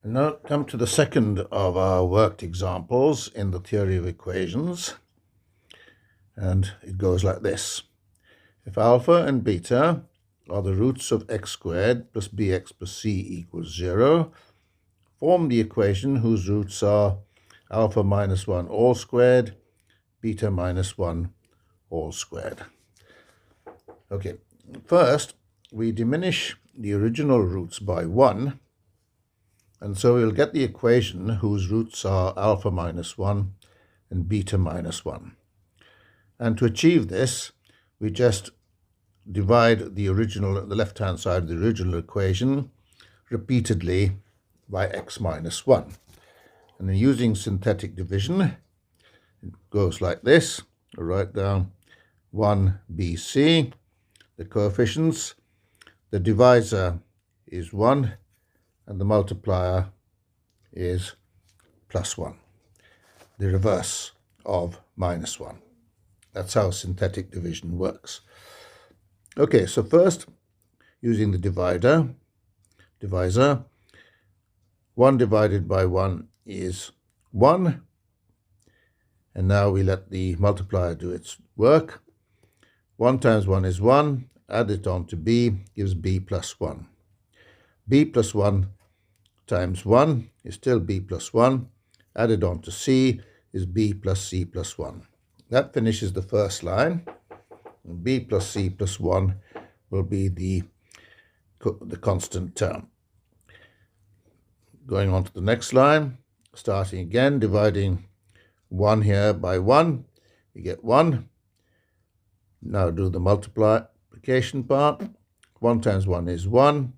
And now come to the second of our worked examples in the theory of equations. And it goes like this. If alpha and beta are the roots of x squared plus bx plus c equals 0, form the equation whose roots are alpha minus 1 all squared, beta minus 1 all squared. Okay, first we diminish the original roots by 1, and so we'll get the equation whose roots are alpha minus 1 and beta minus 1. And to achieve this, we just divide the left-hand side of the original equation repeatedly by x minus 1. And then using synthetic division, it goes like this. I'll write down 1bc, the coefficients. The divisor is 1, and the multiplier is plus 1, the reverse of minus 1. That's how synthetic division works. Okay, so first, using the divisor, 1 divided by 1 is 1, and now we let the multiplier do its work. 1 times 1 is 1, add it on to b, gives b plus 1. b plus 1 times 1 is still b plus 1, added on to c is b plus c plus 1. That finishes the first line. B plus c plus 1 will be the constant term. Going on to the next line, starting again, dividing 1 here by 1, we get 1. Now do the multiplication part. 1 times 1 is 1.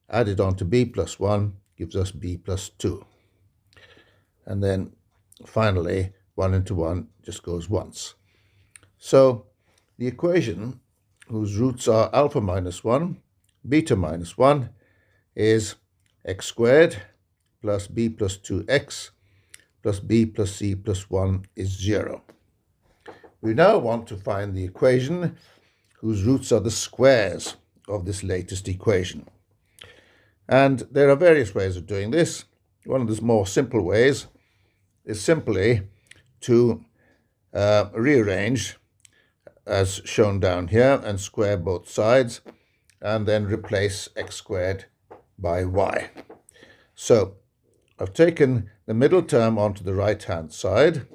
Add it on to b plus 1 gives us b plus 2. And then finally, 1 into 1 just goes once. So the equation whose roots are alpha minus 1, beta minus 1 is x squared plus b plus 2x plus b plus c plus 1 is 0. We now want to find the equation whose roots are the squares of this latest equation. And there are various ways of doing this. One of the more simple ways is simply to rearrange as shown down here and square both sides and then replace x squared by y. So I've taken the middle term onto the right-hand side,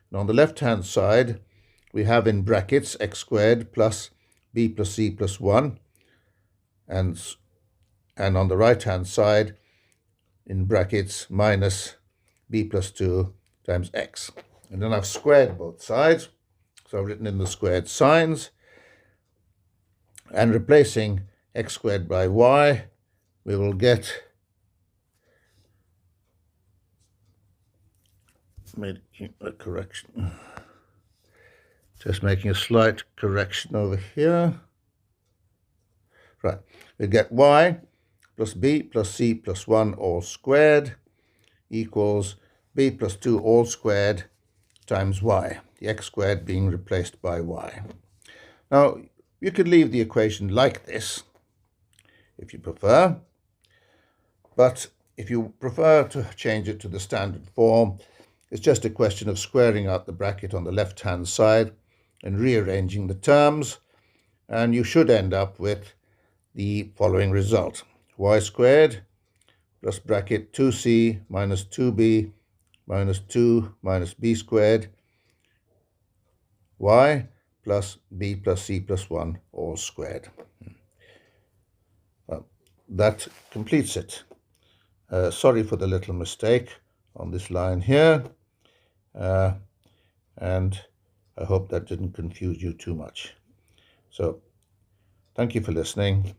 and on the left-hand side we have in brackets x squared plus b plus c plus 1, and on the right-hand side in brackets minus b plus 2 times x. And then I've squared both sides, so I've written in the squared signs, and replacing x squared by y, we will get making a correction. Just making a slight correction over here. Right, we get y plus b plus c plus 1 all squared equals b plus 2 all squared times y, the x squared being replaced by y. Now, you could leave the equation like this if you prefer, but if you prefer to change it to the standard form, it's just a question of squaring out the bracket on the left-hand side and rearranging the terms, and you should end up with the following result. Y squared plus bracket 2c minus 2b minus 2 minus b squared y plus b plus c plus 1 all squared. Well, that completes it. Sorry for the little mistake on this line here, and I hope that didn't confuse you too much. So, thank you for listening.